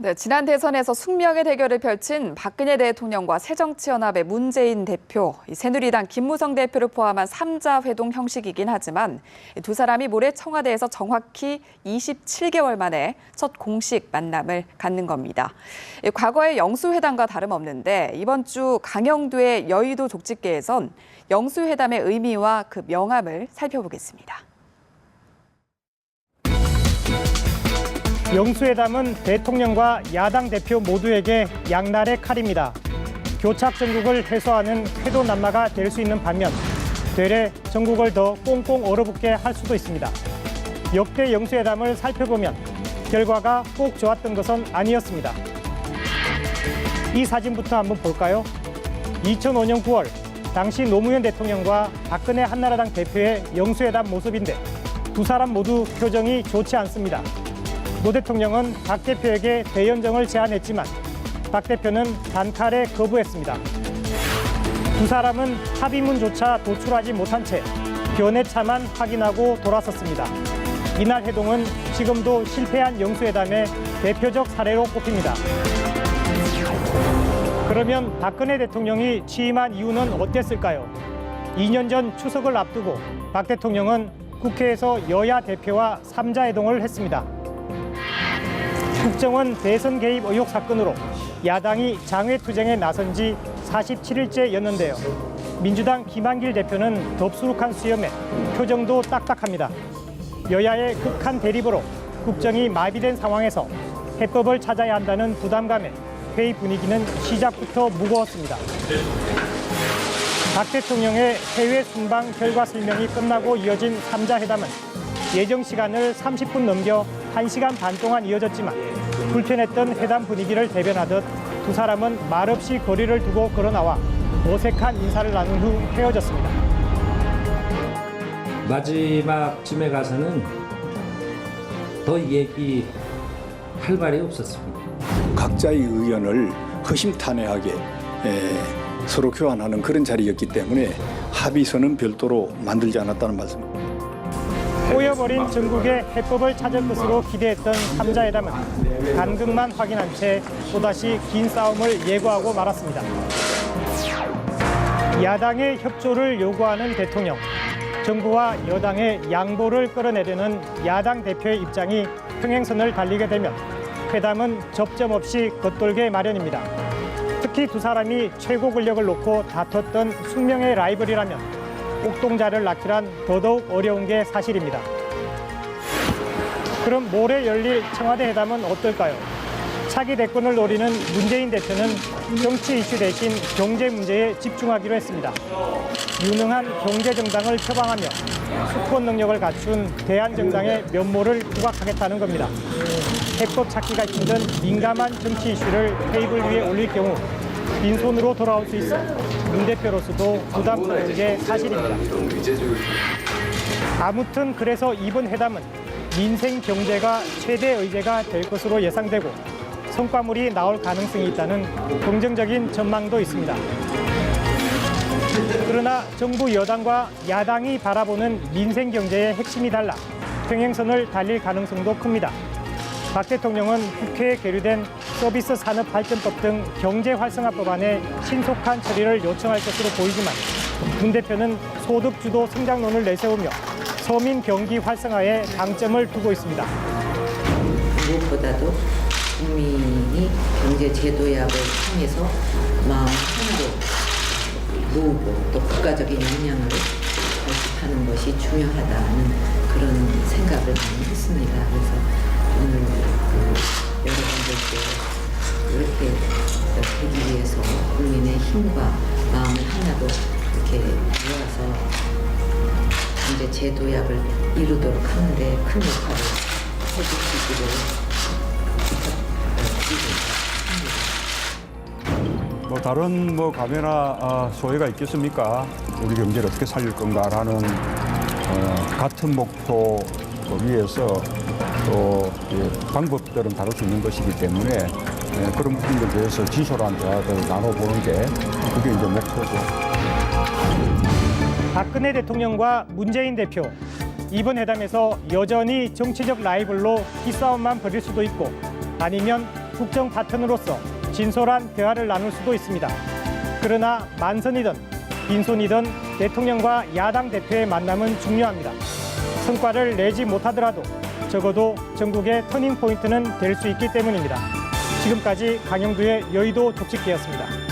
네, 지난 대선에서 숙명의 대결을 펼친 박근혜 대통령과 새정치연합의 문재인 대표, 새누리당 김무성 대표를 포함한 3자 회동 형식이긴 하지만 두 사람이 모레 청와대에서 정확히 27개월 만에 첫 공식 만남을 갖는 겁니다. 과거의 영수회담과 다름없는데 이번 주 강영도의 여의도 족집게에선 영수회담의 의미와 그 명암을 살펴보겠습니다. 영수회담은 대통령과 야당 대표 모두에게 양날의 칼입니다. 교착 전국을 해소하는 쾌도난마가 될 수 있는 반면 되레 전국을 더 꽁꽁 얼어붙게 할 수도 있습니다. 역대 영수회담을 살펴보면 결과가 꼭 좋았던 것은 아니었습니다. 이 사진부터 한번 볼까요? 2005년 9월 당시 노무현 대통령과 박근혜 한나라당 대표의 영수회담 모습인데 두 사람 모두 표정이 좋지 않습니다. 노 대통령은 박 대표에게 대연정을 제안했지만 박 대표는 단칼에 거부했습니다. 두 사람은 합의문조차 도출하지 못한 채 견해차만 확인하고 돌아섰습니다. 이날 회동은 지금도 실패한 영수회담의 대표적 사례로 꼽힙니다. 그러면 박근혜 대통령이 취임한 이유는 어땠을까요? 2년 전 추석을 앞두고 박 대통령은 국회에서 여야 대표와 3자 회동을 했습니다. 국정원 대선 개입 의혹 사건으로 야당이 장외투쟁에 나선 지 47일째였는데요. 민주당 김한길 대표는 덥수룩한 수염에 표정도 딱딱합니다. 여야의 극한 대립으로 국정이 마비된 상황에서 해법을 찾아야 한다는 부담감에 회의 분위기는 시작부터 무거웠습니다. 박 대통령의 해외 순방 결과 설명이 끝나고 이어진 3자 회담은 예정 시간을 30분 넘겨 1시간 반 동안 이어졌지만 불편했던 회담 분위기를 대변하듯 두 사람은 말없이 거리를 두고 걸어나와 어색한 인사를 나눈 후 헤어졌습니다. 마지막쯤에 가서는 더 얘기할 말이 없었습니다. 각자의 의견을 허심탄회하게 서로 교환하는 그런 자리였기 때문에 합의서는 별도로 만들지 않았다는 말씀. 꼬여버린 전국의 해법을 찾을 것으로 기대했던 3자 회담은 간극만 확인한 채 또다시 긴 싸움을 예고하고 말았습니다. 야당의 협조를 요구하는 대통령, 정부와 여당의 양보를 끌어내려는 야당 대표의 입장이 평행선을 달리게 되면 회담은 접점 없이 겉돌게 마련입니다. 특히 두 사람이 최고 권력을 놓고 다퉜던 숙명의 라이벌이라면 옥동자를 낳기란 더더욱 어려운 게 사실입니다. 그럼 모레 열릴 청와대 회담은 어떨까요? 차기 대권을 노리는 문재인 대표는 정치 이슈 대신 경제 문제에 집중하기로 했습니다. 유능한 경제정당을 표방하며 수권 능력을 갖춘 대한정당의 면모를 부각하겠다는 겁니다. 해법 찾기가 힘든 민감한 정치 이슈를 테이블 위에 올릴 경우 빈손으로 돌아올 수 있어 문 대표로서도 부담스러운 게 사실입니다. 아무튼 그래서 이번 회담은 민생 경제가 최대 의제가 될 것으로 예상되고 성과물이 나올 가능성이 있다는 긍정적인 전망도 있습니다. 그러나 정부 여당과 야당이 바라보는 민생 경제의 핵심이 달라 평행선을 달릴 가능성도 큽니다. 박 대통령은 국회에 계류된 서비스 산업발전법 등 경제 활성화 법안의 신속한 처리를 요청할 것으로 보이지만 문 대표는 소득 주도 성장론을 내세우며 서민 경기 활성화에 방점을 두고 있습니다. 무엇보다도 국민이 경제 제도약을 통해서 마음 하나로 모으고 또 국가적인 역량을 결집하는 것이 중요하다는 그런 생각을 많이 했습니다. 그래서 오늘 여러분들께 이렇게 되기 위해서 국민의 힘과 마음을 하나로 이렇게 모아서 경제 제도약을 이루도록 하는데 큰 역할을 해주시기를 뭐 다른 감회나 소회가 있겠습니까? 우리 경제를 어떻게 살릴 건가라는 같은 목표 위에서 또 방법들은 다를 수 있는 것이기 때문에 그런 부분들에 대해서 진솔한 대화를 나눠보는 게 그게 이제 목표고. 박근혜 대통령과 문재인 대표, 이번 회담에서 여전히 정치적 라이벌로 기싸움만 벌일 수도 있고 아니면 국정 파트너로서 진솔한 대화를 나눌 수도 있습니다. 그러나 만선이든 빈손이든 대통령과 야당 대표의 만남은 중요합니다. 성과를 내지 못하더라도 적어도 전국의 터닝포인트는 될 수 있기 때문입니다. 지금까지 강영두의 여의도 특집기였습니다.